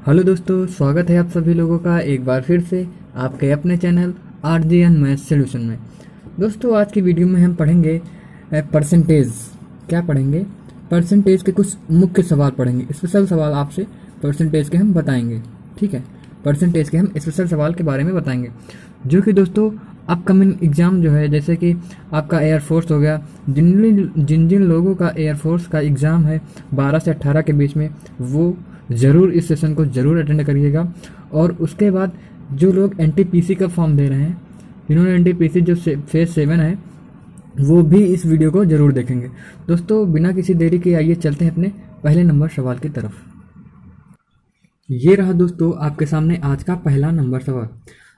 Hello दोस्तों, स्वागत है आप सभी लोगों का एक बार फिर से आपके अपने चैनल RGN मैथ सॉल्यूशन में। दोस्तों, आज की वीडियो में हम पढ़ेंगे परसेंटेज। क्या पढ़ेंगे? परसेंटेज के कुछ मुख्य सवाल पढ़ेंगे। स्पेशल सवाल आपसे परसेंटेज के हम बताएंगे। ठीक है, परसेंटेज के हम स्पेशल सवाल के बारे में बताएंगे, जो कि दोस्तों अपकमिंग एग्ज़ाम जो है, जैसे कि आपका एयरफोर्स हो गया, जिन जिन लोगों का एयरफोर्स का एग्ज़ाम है 12 से 18 के बीच में, वो ज़रूर इस सेशन को ज़रूर अटेंड करिएगा। और उसके बाद जो लोग NTPC का फॉर्म दे रहे हैं, जिन्होंने NTPC जो फेज 7 है, वो भी इस वीडियो को ज़रूर देखेंगे। दोस्तों, बिना किसी देरी के आइए चलते हैं अपने पहले नंबर सवाल की तरफ। ये रहा दोस्तों आपके सामने आज का पहला नंबर सवाल।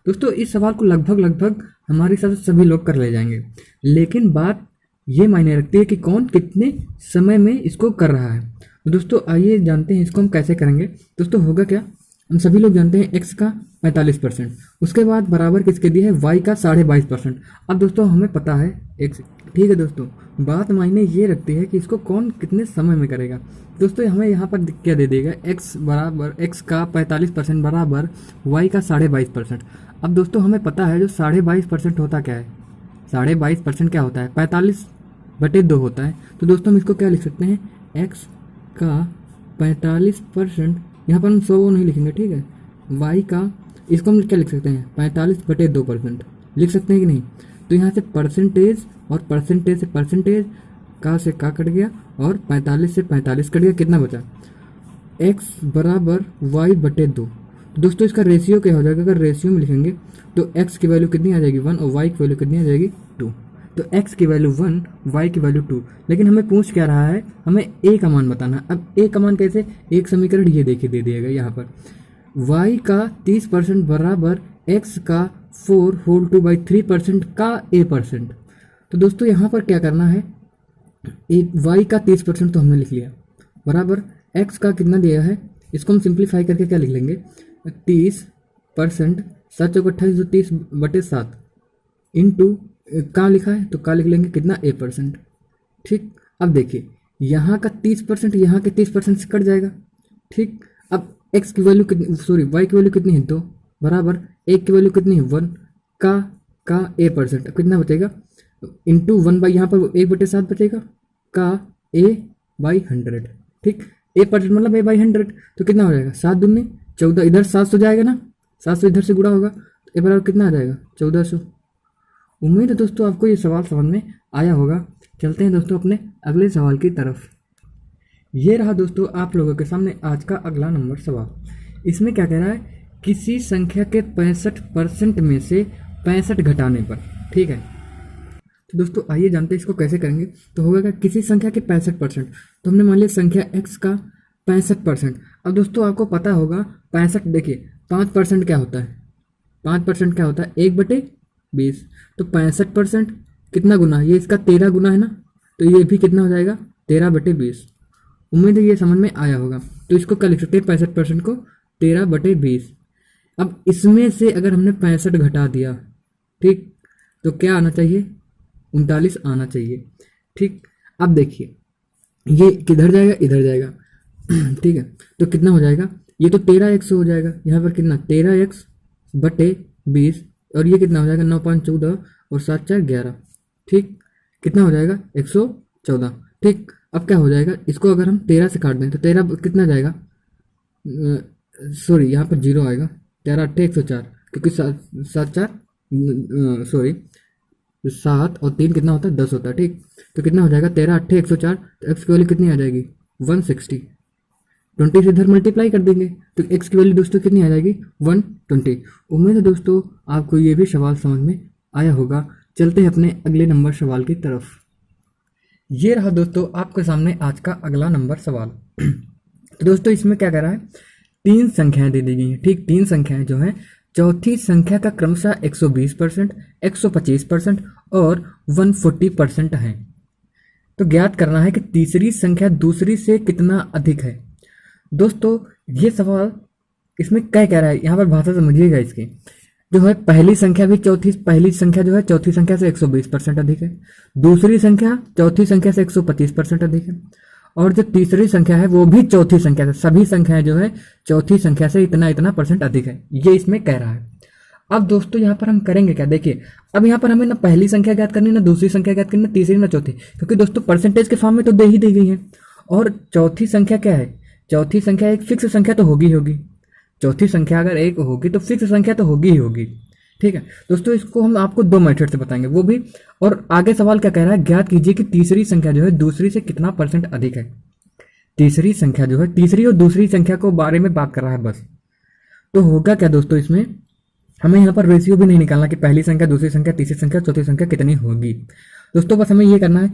दोस्तों, इस सवाल को लगभग हमारे साथ सभी लोग कर ले जाएंगे, लेकिन बात ये मायने रखती है कि कौन कितने समय में इसको कर रहा है। तो दोस्तों आइए जानते हैं इसको हम कैसे करेंगे। दोस्तों होगा क्या, हम सभी लोग जानते हैं x का 45%, उसके बाद बराबर किसके दिया है, y का 22.5%। अब दोस्तों हमें पता है x। ठीक है दोस्तों, बात मायने ये रखती है कि इसको कौन कितने समय में करेगा। दोस्तों हमें यहाँ पर क्या दे देगा, x बराबर x का 45% बराबर y का 22.5%। अब दोस्तों हमें पता है जो 22.5% होता क्या है, 22.5% क्या होता है, 45/2 होता है। तो दोस्तों हम इसको क्या लिख सकते हैं, x का 45%, यहाँ पर हम 100 नहीं लिखेंगे, ठीक है। y का, इसको हम क्या लिख सकते हैं, 45/2% लिख सकते हैं कि नहीं। तो यहाँ से परसेंटेज और परसेंटेज से परसेंटेज का कट गया और 45 से 45 कट गया, कितना बचा, x बराबर y/2। तो दोस्तों इसका रेशियो क्या हो जाएगा, अगर रेशियो में लिखेंगे तो x की वैल्यू कितनी आ जाएगी 1 और y की वैल्यू कितनी आ जाएगी 2। तो x की वैल्यू 1, y की वैल्यू 2। लेकिन हमें पूछ क्या रहा है, हमें a का मान बताना है। अब a का मान कैसे, एक समीकरण ये देखिए दे दिया गया यहाँ पर, y का 30% बराबर x का 4/3% का a%। तो दोस्तों यहाँ पर क्या करना है, एक y का 30% तो हमने लिख लिया, बराबर x का कितना दिया है, इसको हम सिंप्लीफाई करके क्या लिख लेंगे, 30%, 7 चौक 28 जो 30/7 इंटू का लिखा है तो का लिख लेंगे कितना, a%। ठीक, अब देखिए यहाँ का 30% यहाँ के 30% से कट जाएगा। ठीक, अब x की वैल्यू कितनी, सॉरी y की वैल्यू कितनी है 2, बराबर एक की वैल्यू कितनी है 1 का a%, कितना बचेगा, इंटू 1 बाई यहाँ पर 1/7 बचेगा, का a/100। ठीक, a% मतलब a/100, तो कितना हो जाएगा, 7 दूनी 14, इधर 700 जाएगा ना, 700 इधर से गुणा होगा तो a बराबर कितना आ जाएगा 1400। उम्मीद है दोस्तों आपको ये सवाल समझ में आया होगा। चलते हैं दोस्तों अपने अगले सवाल की तरफ। ये रहा दोस्तों आप लोगों के सामने आज का अगला नंबर सवाल। इसमें क्या कह रहा है, किसी संख्या के 65% में से 65 घटाने पर। ठीक है, तो दोस्तों आइए जानते हैं इसको कैसे करेंगे। तो होगा क्या, किसी संख्या के 65%, तो हमने मान लिया संख्या x का 65%। अब दोस्तों आपको पता होगा 65, देखिए 5% क्या होता है, 5% क्या होता है 1/20। तो 65% कितना गुना, ये इसका 13 गुना है ना, तो ये भी कितना हो जाएगा 13/20। उम्मीद है ये समझ में आया होगा। तो इसको क्या लिख सकते हैं, 65% को 13/20। अब इसमें से अगर हमने 65 घटा दिया, ठीक, तो क्या आना चाहिए, 39 आना चाहिए। ठीक, अब देखिए ये किधर जाएगा, इधर जाएगा। ठीक है, तो कितना हो जाएगा, ये तो 13x हो जाएगा, यहाँ पर कितना 13x/20, और ये कितना हो जाएगा 9 5 14 और 7 4 11। ठीक, कितना हो जाएगा 114। ठीक, अब क्या हो जाएगा, इसको अगर हम 13 से काट दें तो 13 कितना जाएगा, सॉरी यहाँ पर 0 आएगा, 13 8 104, क्योंकि 7 4 सॉरी 7 और 3 कितना होता है 10 होता है। ठीक, तो कितना हो जाएगा 13 8 104, तो x की वैल्यू कितनी आ जाएगी 160। 20 से इधर मल्टीप्लाई कर देंगे तो x की वैल्यू दोस्तों कितनी आ जाएगी 120। उम्मीद है दोस्तों आपको ये भी सवाल समझ में आया होगा। चलते हैं अपने अगले नंबर सवाल की तरफ। ये रहा दोस्तों आपके सामने आज का अगला नंबर सवाल। तो दोस्तों इसमें क्या कह रहा है, 3 संख्याएं दे दी गई हैं। ठीक, 3 संख्याएं जो हैं, चौथी संख्या का क्रमशः 120%, 125% और 140% है। तो ज्ञात करना है कि तीसरी संख्या दूसरी से कितना अधिक है। दोस्तों ये सवाल इसमें क्या कह रहा है, यहाँ पर भाषा समझिएगा इसकी। जो है पहली संख्या भी पहली संख्या जो है चौथी संख्या से 120% अधिक है, दूसरी संख्या चौथी संख्या से 125% अधिक है, और जो तीसरी संख्या है वो भी चौथी संख्या से, सभी संख्याएं जो है चौथी संख्या से इतना इतना परसेंट अधिक है, ये इसमें कह रहा है। अब दोस्तों यहाँ पर हम करेंगे क्या, देखिए अब यहाँ पर हमें ना पहली संख्या ज्ञात करनी, ना दूसरी संख्या ज्ञात करनी, ना तीसरी ना चौथी, क्योंकि दोस्तों परसेंटेज के फॉर्म में तो दे ही दी गई है। और चौथी संख्या क्या है, चौथी संख्या एक फिक्स संख्या तो होगी ही होगी, चौथी संख्या अगर एक होगी तो फिक्स संख्या तो होगी ही होगी। ठीक है दोस्तों, इसको हम आपको दो मेथड से बताएंगे वो भी। और आगे सवाल क्या कह रहा है, ज्ञात कीजिए कि तीसरी संख्या जो है दूसरी से कितना परसेंट अधिक है। तीसरी संख्या जो है, तीसरी और दूसरी संख्या को बारे में बात कर रहा है बस। तो होगा क्या दोस्तों, इसमें हमें यहाँ पर रेशियो भी नहीं निकालना कि पहली संख्या, दूसरी संख्या, तीसरी संख्या, चौथी संख्या कितनी होगी। दोस्तों बस हमें ये करना है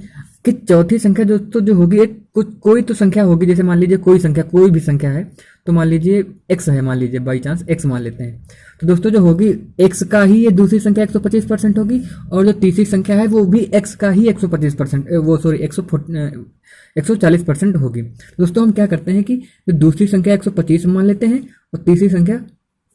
कि चौथी संख्या दोस्तों जो होगी एक कोई तो संख्या होगी, जैसे मान लीजिए कोई संख्या, कोई भी संख्या है, तो मान लीजिए x है, मान लीजिए बाई चांस x मान लेते हैं। तो दोस्तों जो होगी x का ही ये दूसरी संख्या 125% होगी, और जो तीसरी संख्या है वो भी x का ही 125%, वो सॉरी 140% होगी। दोस्तों हम क्या करते हैं कि दूसरी संख्या 125 मान लेते हैं और तीसरी संख्या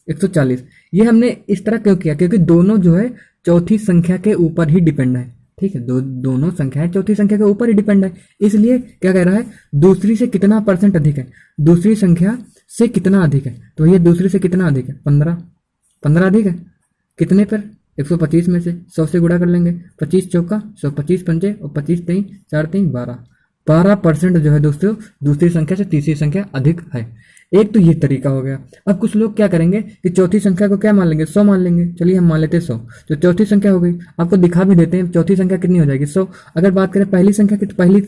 140। ये हमने इस तरह क्यों किया, क्योंकि दोनों जो है चौथी संख्या के ऊपर ही डिपेंड है। ठीक है, दोनों संख्याएं चौथी संख्या के ऊपर ही डिपेंड है, इसलिए क्या कह रहा है, दूसरी से कितना परसेंट अधिक है, दूसरी संख्या से कितना अधिक है। तो ये दूसरी से कितना अधिक है, 15 अधिक है, कितने पर, 125 में से 100 से गुणा कर लेंगे, 25 चौका 100, 25 पंजे और 25 3 4 3 12% जो है दोस्तों दूसरी संख्या से तीसरी संख्या अधिक है। एक तो ये तरीका हो गया। अब कुछ लोग क्या करेंगे कि चौथी संख्या को क्या मान लेंगे, 100 मान लेंगे। चलिए हम मान लेते हैं 100, तो चौथी संख्या हो गई। आपको दिखा भी देते हैं चौथी संख्या कितनी हो जाएगी, 100। अगर बात करें पहली संख्या की, तो पहली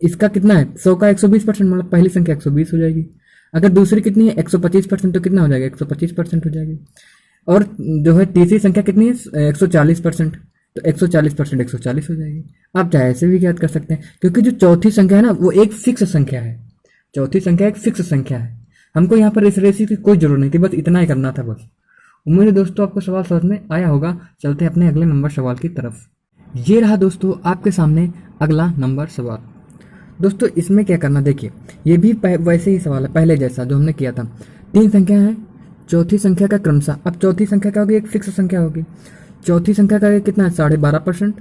इसका कितना है, 100 का 120%, मतलब पहली संख्या 120 हो जाएगी। अगर दूसरी कितनी है 125%, तो कितना हो जाएगा, 125% हो जाएगी। और जो है तीसरी संख्या कितनी है 140%, तो 140% 140 हो जाएगी। आप चाहे ऐसे भी ज्ञात कर सकते हैं, क्योंकि जो चौथी संख्या है ना वो एक फिक्स संख्या है, चौथी संख्या एक फिक्स संख्या है। हमको यहाँ पर इस रेशियो की कोई जरूरत नहीं थी, बस इतना ही करना था बस। उम्मीद है दोस्तों आपको सवाल समझ में आया होगा। चलते हैं अपने अगले नंबर सवाल की तरफ। ये रहा दोस्तों आपके सामने अगला नंबर सवाल। दोस्तों इसमें क्या करना, देखिए ये भी वैसे ही सवाल है पहले जैसा जो हमने किया था। तीन संख्या है, चौथी संख्या का क्रमशः, अब चौथी संख्या क्या होगी, एक फिक्स संख्या होगी। चौथी संख्या का कितना है 12.5%,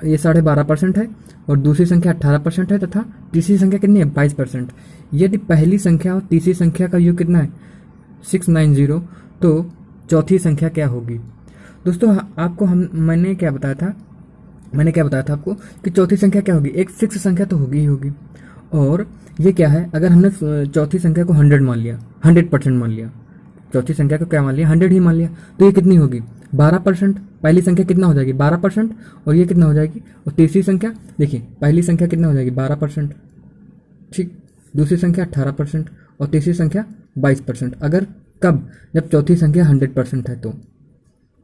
ये 12.5% है, और दूसरी संख्या 18% है, तथा तीसरी संख्या कितनी है 22%। यदि पहली संख्या और तीसरी संख्या का योग कितना है 690, तो चौथी संख्या क्या होगी। दोस्तों आपको मैंने क्या बताया था आपको कि चौथी संख्या क्या होगी, एक फिक्स संख्या तो होगी ही होगी। और ये क्या है, अगर हमने चौथी संख्या को 100 मान लिया, 100% मान लिया, चौथी संख्या को क्या मान लिया 100 ही मान लिया, तो ये कितनी होगी 12%। पहली संख्या कितना हो जाएगी 12%, और ये कितना हो जाएगी, और तीसरी संख्या देखिए पहली संख्या कितना हो जाएगी 12%, ठीक, दूसरी संख्या 18% और तीसरी संख्या 22%। अगर कब, जब चौथी संख्या 100% है तो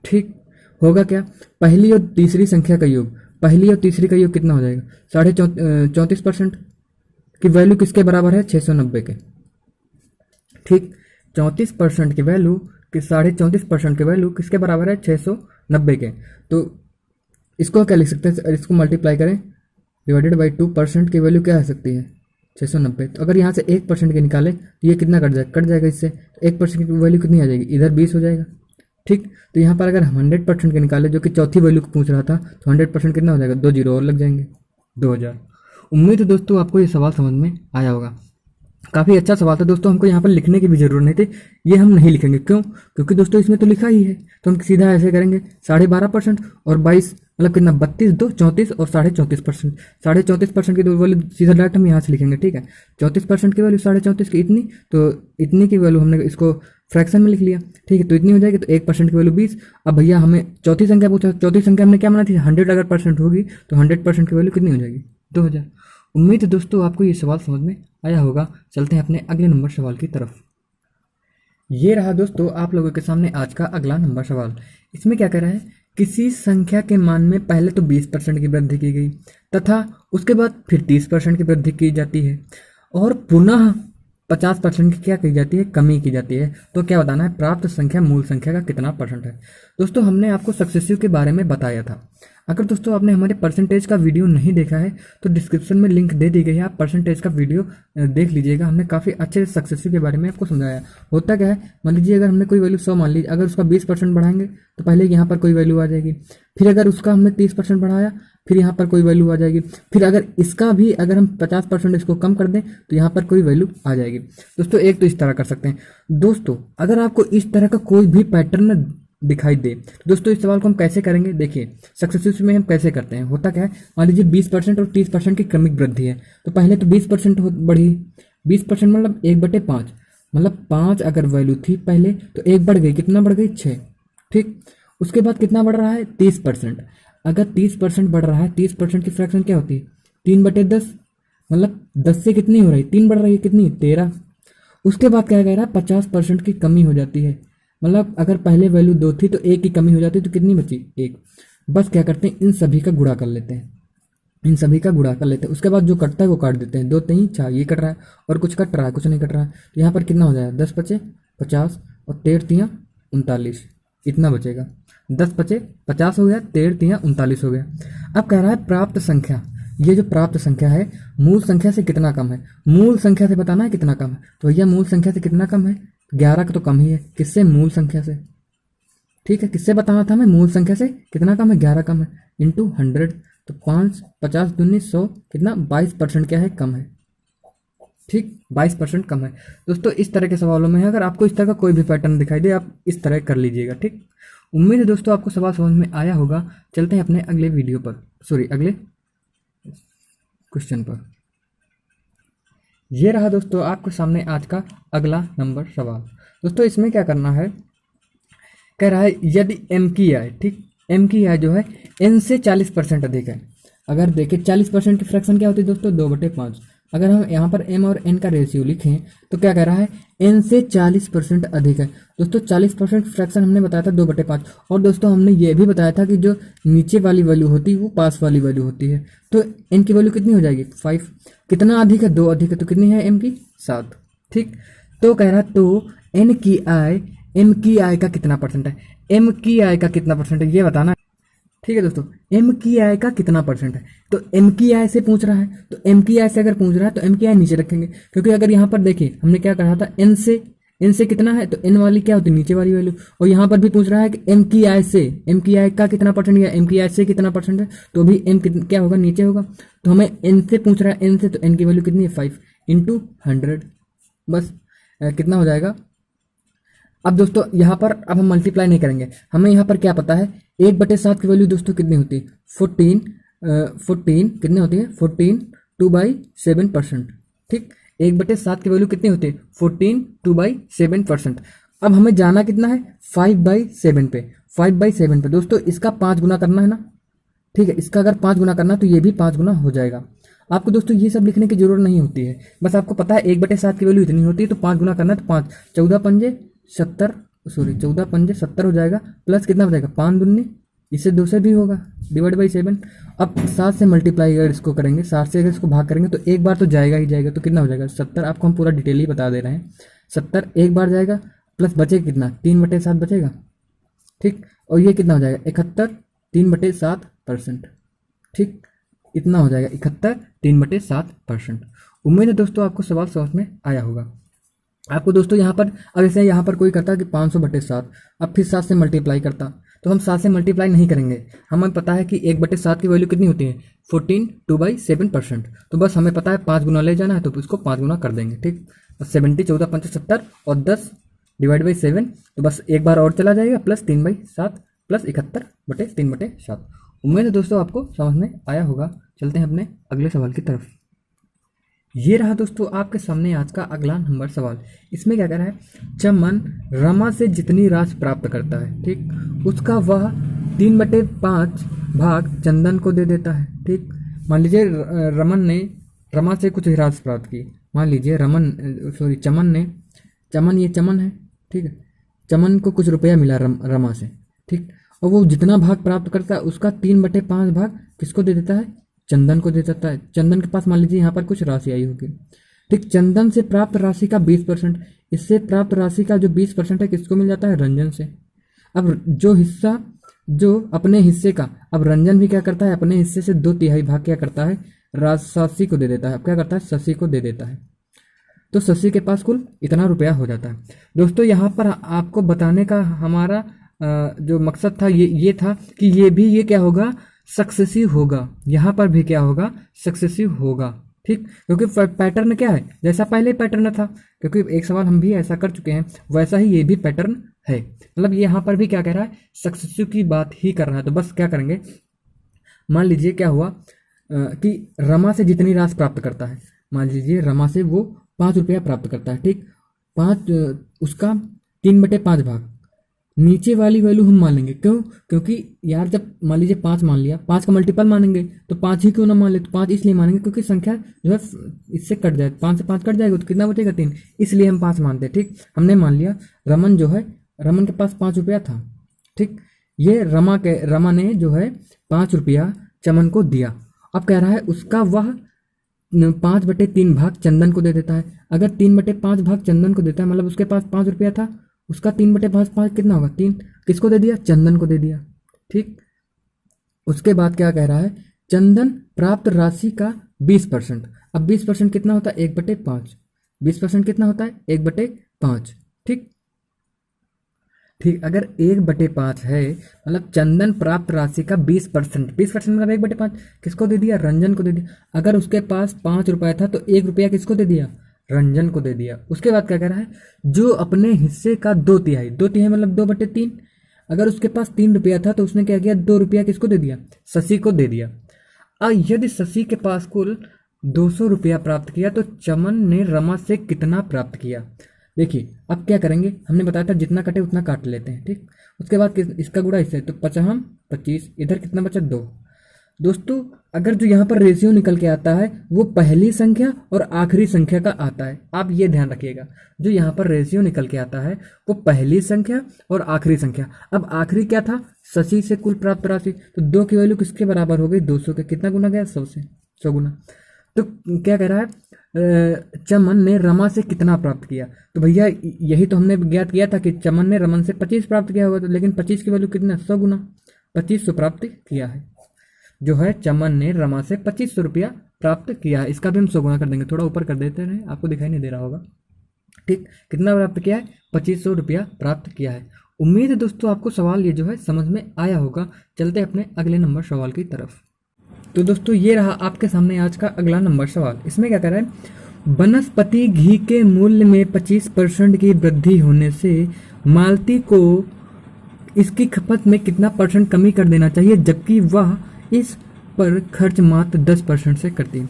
ठीक होगा क्या, पहली और तीसरी संख्या का योग, पहली और तीसरी का योग कितना हो जाएगा 34% की वैल्यू किसके बराबर है 690 के। ठीक, 34% की वैल्यू कि 34.5% की वैल्यू किसके बराबर है 690 के। तो इसको क्या लिख सकते हैं, इसको मल्टीप्लाई करें, डिवाइडेड बाई 2% की वैल्यू क्या आ सकती है 690। तो अगर यहाँ से 1% के निकाले तो ये कितना कट जाएगा इससे, तो 1% की वैल्यू कितनी आ जाएगी, इधर 20 हो जाएगा। ठीक, तो यहाँ पर अगर हम 100% के निकाले, जो कि चौथी वैल्यू को पूछ रहा था, तो 100% कितना हो जाएगा, 2 जीरो और लग जाएंगे, 2000। उम्मीद है दोस्तों आपको ये सवाल समझ में आया होगा। काफ़ी अच्छा सवाल था दोस्तों, हमको यहाँ पर लिखने की भी जरूरत नहीं थी, ये हम नहीं लिखेंगे। क्यों, क्योंकि दोस्तों इसमें तो लिखा ही है, तो हम सीधा ऐसे करेंगे 12.5% और 22 मतलब कितना 32 2 34 और 34.5%। 34.5% की तो वैल्यू सीधा डायरेक्ट हम यहाँ से लिखेंगे। ठीक है, 34% की वैल्यू 34.5 की इतनी, तो इतनी की वैल्यू हमने इसको फ्रैक्शन में लिख लिया। ठीक है, तो इतनी हो जाएगी, तो 1% की वैल्यू 20। अब भैया हमें चौथी संख्या पूछा, चौथी संख्या हमने क्या माना थी 100 अगर परसेंट होगी, तो 100% की वैल्यू कितनी हो जाएगी 2000। उम्मीद है दोस्तों आपको ये सवाल समझ में आया होगा। चलते हैं अपने अगले नंबर सवाल की तरफ। ये रहा दोस्तों आप लोगों के सामने आज का अगला नंबर सवाल। इसमें क्या कह रहा है, किसी संख्या के मान में पहले तो 20% की वृद्धि की गई तथा उसके बाद फिर 30% की वृद्धि की जाती है, और पुनः 50% की क्या की जाती है, कमी की जाती है। तो क्या बताना है, प्राप्त संख्या मूल संख्या का कितना परसेंट है। दोस्तों हमने आपको सक्सेसिव के बारे में बताया था। अगर दोस्तों आपने हमारे परसेंटेज का वीडियो नहीं देखा है तो डिस्क्रिप्शन में लिंक दे दी गई है, आप परसेंटेज का वीडियो देख लीजिएगा। हमने काफ़ी अच्छे से सक्सेसफुल के बारे में आपको समझाया। होता क्या है, मान लीजिए अगर हमने कोई वैल्यू 100 मान लीजिए, अगर उसका 20% बढ़ाएंगे तो पहले यहाँ पर कोई वैल्यू आ जाएगी, फिर अगर उसका हमने 30% बढ़ाया फिर यहाँ पर कोई वैल्यू आ जाएगी, फिर अगर इसका भी अगर हम 50% इसको कम कर दें तो यहाँ पर कोई वैल्यू आ जाएगी। दोस्तों एक तो इस तरह कर सकते हैं। दोस्तों अगर आपको इस तरह का कोई भी पैटर्न दिखाई दे तो दोस्तों इस सवाल को हम कैसे करेंगे, देखिए सक्सेसफुल में हम कैसे करते हैं। होता क्या है, मान लीजिए 20% और 30% की क्रमिक वृद्धि है, तो पहले तो 20% बढ़ी, 20% मतलब 1/5, मतलब 5 अगर वैल्यू थी पहले तो 1 बढ़ गई, कितना बढ़ गई 6, ठीक। उसके बाद कितना बढ़ रहा है 30%, अगर 30% बढ़ रहा है, 30% की फ्रैक्शन क्या होती है 3/10, मतलब 10 से कितनी हो रही, 3 बढ़ रही है, कितनी 13। उसके बाद क्या कह रहा है 50% की कमी हो जाती है, मतलब अगर पहले वैल्यू 2 थी तो 1 की कमी हो जाती है, तो कितनी बची 1। बस क्या करते हैं इन सभी का गुणा कर लेते हैं, इन सभी का गुणा कर लेते हैं। उसके बाद जो कटता है वो काट देते हैं, 2 3 4 ये कट रहा है और कुछ कट रहा है, कुछ नहीं कट रहा है, तो यहाँ पर कितना हो जाएगा 10 बचे 50 और 13 3 39, इतना बचेगा। 10 बचे 50 हो गया, 13 3 39 हो गया। अब कह रहा है प्राप्त संख्या, ये जो प्राप्त संख्या है मूल संख्या से कितना कम है, मूल संख्या से बताना है कितना कम है, तो भैया मूल संख्या से कितना कम है 11 का तो कम ही है, किससे मूल संख्या से, ठीक है। किससे बताना था हमें, मूल संख्या से कितना कम है 11 कम है, इंटू 100, तो 5 50 दूनी 100, कितना 22% क्या है कम है, ठीक 22% कम है। दोस्तों इस तरह के सवालों में अगर आपको इस तरह का कोई भी पैटर्न दिखाई दे आप इस तरह कर लीजिएगा, ठीक। उम्मीद है दोस्तों आपको सवाल समझ में आया होगा। चलते हैं अपने अगले वीडियो पर, सॉरी अगले क्वेश्चन पर। ये रहा दोस्तों आपके सामने आज का अगला नंबर सवाल। दोस्तों इसमें क्या करना है, कह रहा है यदि m की आय, ठीक, m की आय जो है n से 40% अधिक है। अगर देखें 40% की फ्रैक्शन क्या होती है दोस्तों 2/5। अगर हम यहाँ पर m और n का रेशियो लिखें तो क्या कह रहा है n से 40% अधिक है। दोस्तों 40% फ्रैक्शन हमने बताया था 2/5, और दोस्तों हमने ये भी बताया था कि जो नीचे वाली वैल्यू होती है वो पास वाली वैल्यू होती है, तो n की वैल्यू कितनी हो जाएगी 5। कितना अधिक है 2 अधिक है, तो कितनी है m की 7, ठीक। तो कह रहा है तो n की आय, m की आय का कितना परसेंट है, m की आय का कितना परसेंट है ये बताना, ठीक है दोस्तों। m की आय का कितना परसेंट है, तो m की आय से पूछ रहा है, तो m की आय से अगर पूछ रहा है तो m की आय नीचे रखेंगे, क्योंकि अगर यहाँ पर देखिए हमने क्या कहा था n से कितना है, तो n वाली क्या होती है नीचे वाली वैल्यू, और यहाँ पर भी पूछ रहा है कि m की आय से, m की आय का कितना परसेंट या m की आय से कितना परसेंट है, तो भी m क्या होगा नीचे होगा। तो हमें n से पूछ रहा है, n से, तो n की वैल्यू कितनी है 5 इंटू 100, बस कितना हो जाएगा। अब दोस्तों यहाँ पर अब हम मल्टीप्लाई नहीं करेंगे, हमें यहाँ पर क्या पता है 1/7 की वैल्यू दोस्तों कितनी होती है 14 कितनी होती है 14 2/7%, ठीक। 1/7 की वैल्यू कितनी होती है 14 2/7%। अब हमें जाना कितना है 5/7 पे, 5/7 पे दोस्तों इसका 5 गुना करना है ना, ठीक है। इसका अगर 5 गुना करना तो ये भी 5 गुना हो जाएगा। आपको दोस्तों ये सब लिखने की जरूरत नहीं होती है, बस आपको पता है 1/7 की वैल्यू इतनी होती है, तो 5 गुना करना है, तो 5 14 पंजे 70, सॉरी 14 पंजे 70 हो जाएगा, प्लस कितना हो जाएगा 5 दूनी, इससे 2 से भी होगा /7। अब 7 से मल्टीप्लाई अगर इसको करेंगे, 7 से अगर इसको भाग करेंगे तो एक बार तो जाएगा ही जाएगा, तो कितना हो जाएगा 70। आपको हम पूरा डिटेल ही बता दे रहे हैं, 70 एक बार जाएगा, प्लस बचेगा कितना 3/7 बचेगा, ठीक। और ये कितना हो जाएगा 71 3/7%, ठीक। इतना हो जाएगा 71 3/7%। उम्मीद है दोस्तों आपको सवाल समझ में आया होगा। आपको दोस्तों यहाँ पर अब जैसे यहाँ पर कोई करता कि 500/7, अब फिर 7 से मल्टीप्लाई करता, तो हम 7 से मल्टीप्लाई नहीं करेंगे, हमें पता है कि 1/7 की वैल्यू कितनी होती है 14 2/7%, तो बस हमें पता है 5 गुना ले जाना है, तो उसको 5 गुना कर देंगे, ठीक। 70 14 5 70 और 10 /7, तो बस एक बार और चला जाएगा, प्लस 3/7 प्लस 71/3/7। उम्मीद है दोस्तों आपको समझ में आया होगा। चलते हैं अपने अगले सवाल की तरफ। ये रहा दोस्तों आपके सामने आज का अगला नंबर सवाल। इसमें क्या कह रहा है चमन रमा से जितनी राशि प्राप्त करता है, ठीक, उसका वह 3/5 भाग चंदन को दे देता है, ठीक। मान लीजिए रमन ने रमा से कुछ राशि प्राप्त की, मान लीजिए चमन ये चमन है, ठीक है, चमन को कुछ रुपया मिला रमा से, ठीक, और वो जितना भाग प्राप्त करता है उसका 3/5 भाग किसको दे देता है चंदन को दे देता है। चंदन के पास मान लीजिए यहाँ पर कुछ राशि आई होगी, ठीक। चंदन से प्राप्त राशि का 20%, इससे प्राप्त राशि का जो 20% है किसको मिल जाता है रंजन से। अब जो हिस्सा जो अपने हिस्से का, अब रंजन भी क्या करता है, अपने हिस्से से 2/3 भाग क्या करता है, शशि को दे देता है। अब क्या करता है, शशि को दे देता है, तो शशि के पास कुल इतना रुपया हो जाता है। दोस्तों यहाँ पर आपको बताने का हमारा जो मकसद था ये था कि ये क्या होगा, सक्सेसिव होगा। यहाँ पर भी क्या होगा, सक्सेसिव होगा। ठीक, क्योंकि पैटर्न क्या है, जैसा पहले पैटर्न था, क्योंकि एक सवाल हम भी ऐसा कर चुके हैं, वैसा ही ये भी पैटर्न है। मतलब यहाँ पर भी क्या कह रहा है, सक्सेसिव की बात ही कर रहा है। तो बस क्या करेंगे, मान लीजिए क्या हुआ कि रमा से जितनी राशि प्राप्त करता है, मान लीजिए रमा से वो 5 रुपया प्राप्त करता है। ठीक, 5 उसका 3/5 भाग, नीचे वाली वैल्यू हम मान लेंगे। क्यों, क्योंकि यार जब मान लीजिए 5 मान लिया, 5 का मल्टीपल मानेंगे तो 5 ही क्यों ना मान ले, तो 5 इसलिए मानेंगे क्योंकि संख्या जो है इससे कट जाए, 5 से 5 कट जाएगा तो कितना बचेगा, 3, इसलिए हम 5 मानते हैं। ठीक, हमने मान लिया रमन जो है, रमन के पास 5 रुपया था। ठीक, ये रमा ने जो है 5 रुपया चमन को दिया। अब कह रहा है उसका वह 5/3 भाग चंदन को दे देता है। अगर 3/5 भाग चंदन को देता है, मतलब उसके पास 5 रुपया था, उसका 3/5 कितना होगा, 3, किसको दे दिया, चंदन को दे दिया। ठीक, उसके बाद क्या कह रहा है, चंदन प्राप्त राशि का 20%। अब 20% कितना होता है, 1/5। 20% कितना होता है, 1/5। ठीक, ठीक, अगर 1/5 है, मतलब चंदन प्राप्त राशि का 20%, 20% मतलब 1/5 किसको दे दिया, रंजन को दे दिया। अगर उसके पास 5 रुपया था तो 1 रुपया किसको दे दिया, रंजन को दे दिया। उसके बाद क्या कह रहा है, जो अपने हिस्से का 2/3, 2/3 मतलब 2/3, अगर उसके पास 3 रुपया था तो उसने क्या किया, 2 रुपया किसको दे दिया, शशि को दे दिया। अब यदि शशि के पास कुल 200 रुपया प्राप्त किया तो चमन ने रमा से कितना प्राप्त किया। देखिए अब क्या करेंगे, हमने बताया था जितना कटे उतना काट लेते हैं। ठीक, उसके बाद इसका गुणा इससे, तो 50 25, इधर कितना बचा, 2। दोस्तों अगर जो यहाँ पर रेशियो निकल के आता है वो पहली संख्या और आखिरी संख्या का आता है, आप ये ध्यान रखिएगा, जो यहाँ पर रेशियो निकल के आता है वो पहली संख्या और आखिरी संख्या। अब आखिरी क्या था, शशि से कुल प्राप्त राशि, तो 2 की वैल्यू किसके बराबर हो गई, 200 के, कितना गुना गया, 100 से, 100 गुना। तो क्या कह रहा है, चमन ने रमा से कितना प्राप्त किया, तो भैया यही तो हमने ज्ञात किया था कि चमन ने रमन से 25 प्राप्त किया होगा, तो लेकिन 25 की वैल्यू कितना, 100 गुना, 2500 प्राप्त किया है। जो है चमन ने रमा से 2500 रुपया प्राप्त किया है। इसका भी हम 100 गुना कर देंगे, थोड़ा ऊपर कर देते हैं, आपको दिखाई नहीं दे रहा होगा। ठीक, कितना प्राप्त किया है, 2500 रुपया प्राप्त किया है। उम्मीद है दोस्तों आपको सवाल ये जो है समझ में आया होगा। चलते अपने अगले नंबर सवाल की तरफ। तो दोस्तों ये रहा आपके सामने आज का अगला नंबर सवाल। इसमें क्या कर रहा है, वनस्पति घी के मूल्य में 25% की वृद्धि होने से मालती को इसकी खपत में कितना % कमी कर देना चाहिए, जबकि वह इस पर खर्च मात्र 10% से करती है।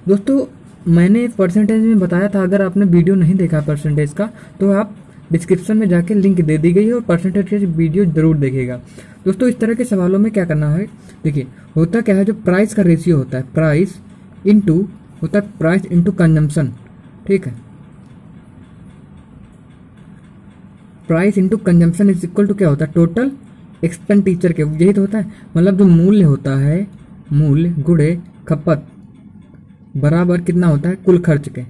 दोस्तों मैंने परसेंटेज में बताया था, अगर आपने वीडियो नहीं देखा परसेंटेज का तो आप डिस्क्रिप्शन में जाके लिंक दे दी गई है और परसेंटेज की वीडियो जरूर देखिएगा। दोस्तों इस तरह के सवालों में क्या करना है, देखिए होता क्या है, जो प्राइस का रेशियो होता है, प्राइस इंटू कंजम्पशन। ठीक है, price into consumption is equal to क्या होता है, टोटल एक्सपेंडिचर के, यही तो होता है। मतलब जो मूल्य होता है, मूल्य गुणे खपत बराबर कितना होता है, कुल खर्च के,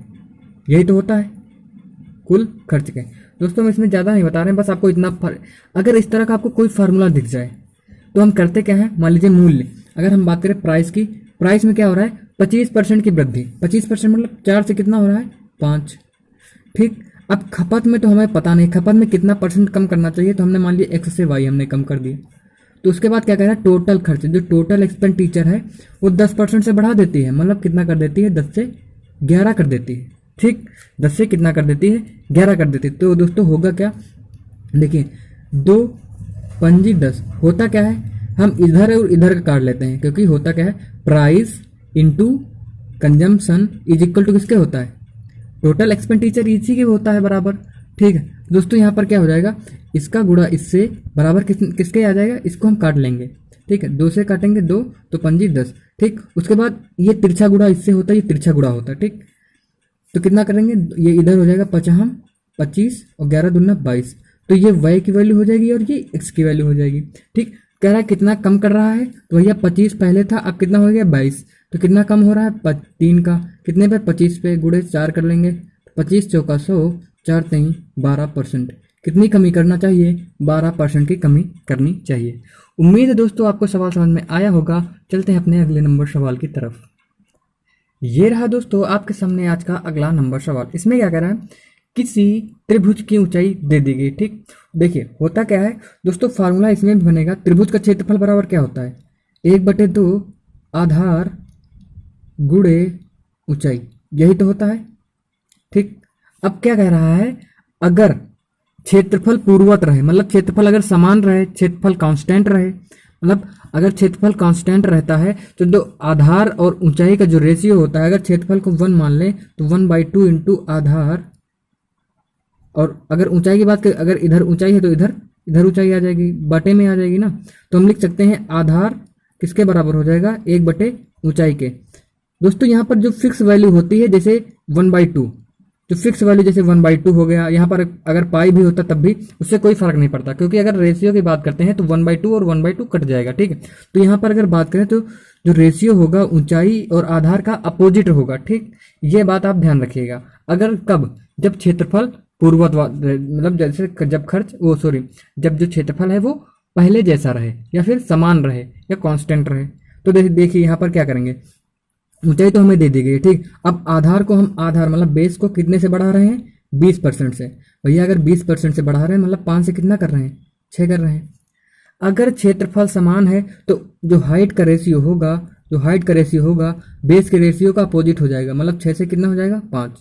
यही तो होता है, कुल खर्च के। दोस्तों हम इसमें ज़्यादा नहीं बता रहे हैं, बस आपको इतना अगर इस तरह का आपको कोई फार्मूला दिख जाए तो हम करते क्या है, मान लीजिए मूल्य, अगर हम बात करें प्राइस की, प्राइस में क्या हो रहा है, 25% की वृद्धि, 25% मतलब 4 से कितना हो रहा है, 5। ठीक, अब खपत में तो हमें पता नहीं खपत में कितना % कम करना चाहिए, तो हमने मान लिया x से y हमने कम कर दिया। तो उसके बाद क्या कह रहा है, टोटल खर्च, जो टोटल एक्सपेंडिचर है वो 10% से बढ़ा देती है, मतलब कितना कर देती है, 10 से 11 कर देती है। ठीक, 10 से कितना कर देती है, 11 कर देती है। तो दोस्तों होगा क्या, देखिए 2 पंजी 10, होता क्या है, हम इधर और इधर का काट लेते हैं, क्योंकि होता क्या है, price into consumption is equal to किसके होता है, टोटल एक्सपेंडिचर इसी के होता है बराबर। ठीक है दोस्तों, यहाँ पर क्या हो जाएगा, इसका गुणा इससे बराबर किसके आ जाएगा, इसको हम काट लेंगे। ठीक है, 2 से काटेंगे 2 तो पंजी 10। ठीक, उसके बाद ये तिरछा गुणा इससे होता है, ये तिरछा गुणा होता है। ठीक, तो कितना करेंगे, ये इधर हो जाएगा 25 और 11 दूना 22, तो ये y की वैल्यू हो जाएगी और ये x की वैल्यू हो जाएगी। ठीक, कह रहा है कितना कम कर रहा है, तो भैया 25 पहले था, अब कितना हो गया 22, तो कितना कम हो रहा है, 3 का, कितने पे, 25 पे गुणे 4 कर लेंगे, 25 चौका 100, 4 3 12%। कितनी कमी करना चाहिए, 12% की कमी करनी चाहिए। उम्मीद है दोस्तों आपको सवाल समझ में आया होगा। चलते हैं अपने अगले नंबर सवाल की तरफ। ये रहा दोस्तों आपके सामने आज का अगला नंबर सवाल। इसमें क्या कह रहा है, किसी त्रिभुज की ऊंचाई दे दी गई। ठीक, देखिए होता क्या है दोस्तों, फार्मूला इसमें भी बनेगा। त्रिभुज का क्षेत्रफल बराबर क्या होता है, 1/2 आधार गुणे ऊंचाई, यही तो होता है। ठीक, अब क्या कह रहा है, अगर क्षेत्रफल पूर्ववत रहे, मतलब क्षेत्रफल अगर समान रहे, क्षेत्रफल कांस्टेंट रहे, मतलब अगर क्षेत्रफल कांस्टेंट रहता है तो जो आधार और ऊंचाई का जो रेशियो होता है, अगर क्षेत्रफल को 1 मान लें तो 1/2 इंटू आधार, और अगर ऊंचाई की बात करें, अगर इधर ऊंचाई है तो इधर ऊंचाई आ जाएगी, बटे में आ जाएगी ना, तो हम लिख सकते हैं आधार किसके बराबर हो जाएगा, 1 ऊंचाई के। दोस्तों यहाँ पर जो फिक्स वैल्यू होती है, जैसे 1/2, जो फिक्स वैल्यू जैसे 1/2 हो गया, यहाँ पर अगर पाई भी होता तब भी उससे कोई फर्क नहीं पड़ता, क्योंकि अगर रेशियो की बात करते हैं तो 1/2 और 1/2 कट जाएगा। ठीक है, तो यहाँ पर अगर बात करें तो जो रेशियो होगा ऊंचाई और आधार का अपोजिट होगा। ठीक, ये बात आप ध्यान रखिएगा। अगर कब, जब क्षेत्रफल पूर्ववत, मतलब जैसे जब जो क्षेत्रफल है वो पहले जैसा रहे या फिर समान रहे या कांस्टेंट रहे। तो देखिए यहाँ पर क्या करेंगे, ऊंचाई तो हमें दे दी गई है। ठीक, अब आधार को हम आधार मतलब बेस को कितने से बढ़ा रहे हैं, 20% से। भैया अगर 20% से बढ़ा रहे हैं मतलब 5 से कितना कर रहे हैं, 6 कर रहे हैं। अगर क्षेत्रफल समान है तो जो हाइट का रेशियो होगा बेस के रेशियो का अपोजिट हो जाएगा, मतलब 6 से कितना हो जाएगा, 5।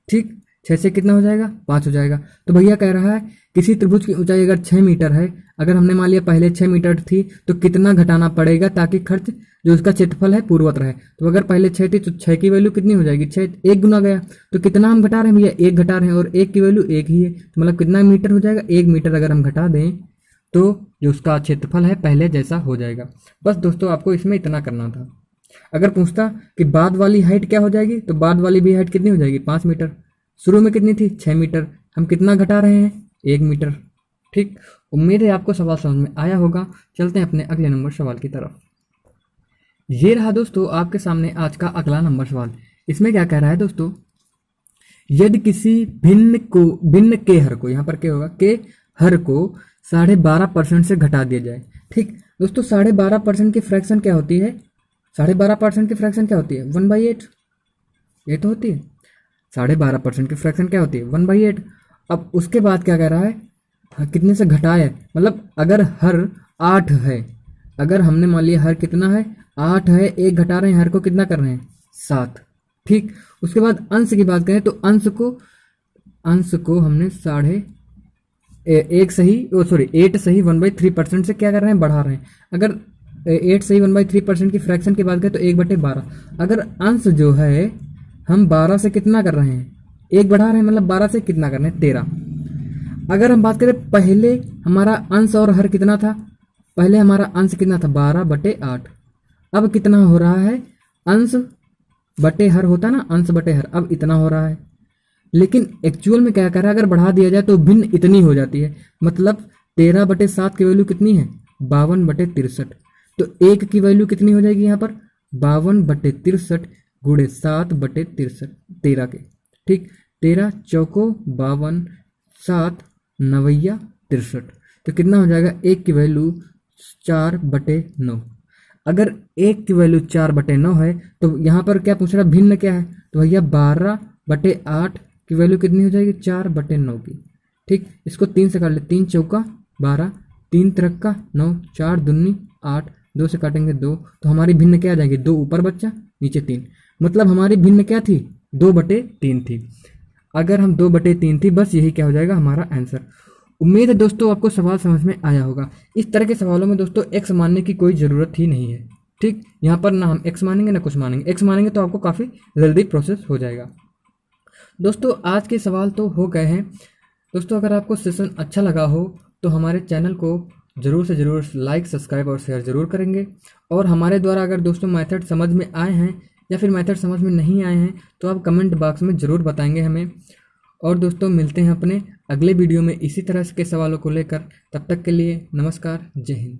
ठीक, 6 से कितना हो जाएगा, 5 हो जाएगा। तो भैया कह रहा है किसी त्रिभुज की ऊंचाई अगर 6 मीटर है, अगर हमने मान लिया पहले 6 मीटर थी तो कितना घटाना पड़ेगा ताकि खर्च जो उसका क्षेत्रफल है पूर्ववत रहे। तो अगर पहले 6 थी तो 6 की वैल्यू कितनी हो जाएगी, 6 1 गुना गया, तो कितना हम घटा रहे हैं भैया, 1 घटा रहे हैं, और 1 की वैल्यू 1 ही है, तो मतलब कितना मीटर हो जाएगा, 1 मीटर अगर हम घटा दें तो जो उसका क्षेत्रफल है पहले जैसा हो जाएगा। बस दोस्तों आपको इसमें इतना करना था। अगर पूछता कि बाद वाली हाइट क्या हो जाएगी, तो बाद वाली भी हाइट कितनी हो जाएगी, 5 मीटर। शुरू में कितनी थी, 6 मीटर, हम कितना घटा रहे हैं, 1 मीटर। ठीक, उम्मीद है आपको सवाल समझ में आया होगा। चलते हैं अपने अगले नंबर सवाल की तरफ। ये रहा दोस्तों आपके सामने आज का अगला नंबर सवाल। इसमें क्या कह रहा है दोस्तों, यदि किसी भिन्न के हर को, यहाँ पर क्या होगा, के हर को 12.5% से घटा दिया जाए। ठीक दोस्तों, 12.5% की फ्रैक्शन क्या होती है, 12.5% की फ्रैक्शन क्या होती है, 1/8, ये तो होती है। 12.5% की फ्रैक्शन क्या होती है, 1/8। अब उसके बाद क्या कह रहा है, कितने से घटाए, मतलब अगर हर 8 है, अगर हमने मान लिया हर कितना है, 8 है, 1 घटा रहे हैं, हर को कितना कर रहे हैं, 7। ठीक, उसके बाद अंश की बात करें तो अंश को हमने 8 सही 1/3% से क्या कर रहे हैं, बढ़ा रहे हैं। अगर 8 सही 1/3% की फ्रैक्शन की बात करें तो 1/12। अगर अंश जो है हम 12 से कितना कर रहे हैं, 1 बढ़ा रहे हैं, मतलब 12 से कितना कर रहे हैं, 13। अगर हम बात करें पहले हमारा अंश और हर कितना था, पहले हमारा अंश कितना था, 12/8। अब कितना हो रहा है, अंश बटे हर होता ना, अंश बटे हर, अब इतना हो रहा है। लेकिन एक्चुअल में क्या कर रहा है, अगर बढ़ा दिया जाए तो भिन्न इतनी हो जाती है, मतलब 13/7 की वैल्यू कितनी है, 52/63। तो 1 की वैल्यू कितनी हो जाएगी यहाँ पर, 52/63 गुणे 7/63, 13 के। ठीक, 13 चौको 52, 7 नवैया 63, तो कितना हो जाएगा, 1 की वैल्यू 4/9। अगर 1 की वैल्यू 4/9 है तो यहाँ पर क्या पूछ रहा है, भिन्न क्या है, तो भैया 12/8 की वैल्यू कितनी हो जाएगी, 4/9 की। ठीक, इसको 3 से काट ले, 3 चौका 12, 3 तिरक्का 9, 4 दूनी 8, 2 से काटेंगे 2, तो हमारी भिन्न क्या आ जाएगी, 2 ऊपर बच्चा नीचे 3, मतलब हमारी भिन्न क्या थी, 2/3 थी। अगर हम 2/3 थी, बस यही क्या हो जाएगा हमारा आंसर। उम्मीद है दोस्तों आपको सवाल समझ में आया होगा। इस तरह के सवालों में दोस्तों एक्स मानने की कोई ज़रूरत ही नहीं है। ठीक, यहाँ पर ना हम एक्स मानेंगे ना कुछ मानेंगे, एक्स मानेंगे तो आपको काफ़ी जल्दी प्रोसेस हो जाएगा। दोस्तों आज के सवाल तो हो गए हैं। दोस्तों अगर आपको सेशन अच्छा लगा हो तो हमारे चैनल को ज़रूर से ज़रूर लाइक, सब्सक्राइब और शेयर ज़रूर करेंगे। और हमारे द्वारा अगर दोस्तों मेथड समझ में आए हैं या फिर मेथड समझ में नहीं आए हैं तो आप कमेंट बॉक्स में ज़रूर बताएंगे हमें। और दोस्तों मिलते हैं अपने अगले वीडियो में इसी तरह के सवालों को लेकर। तब तक के लिए नमस्कार, जय हिंद।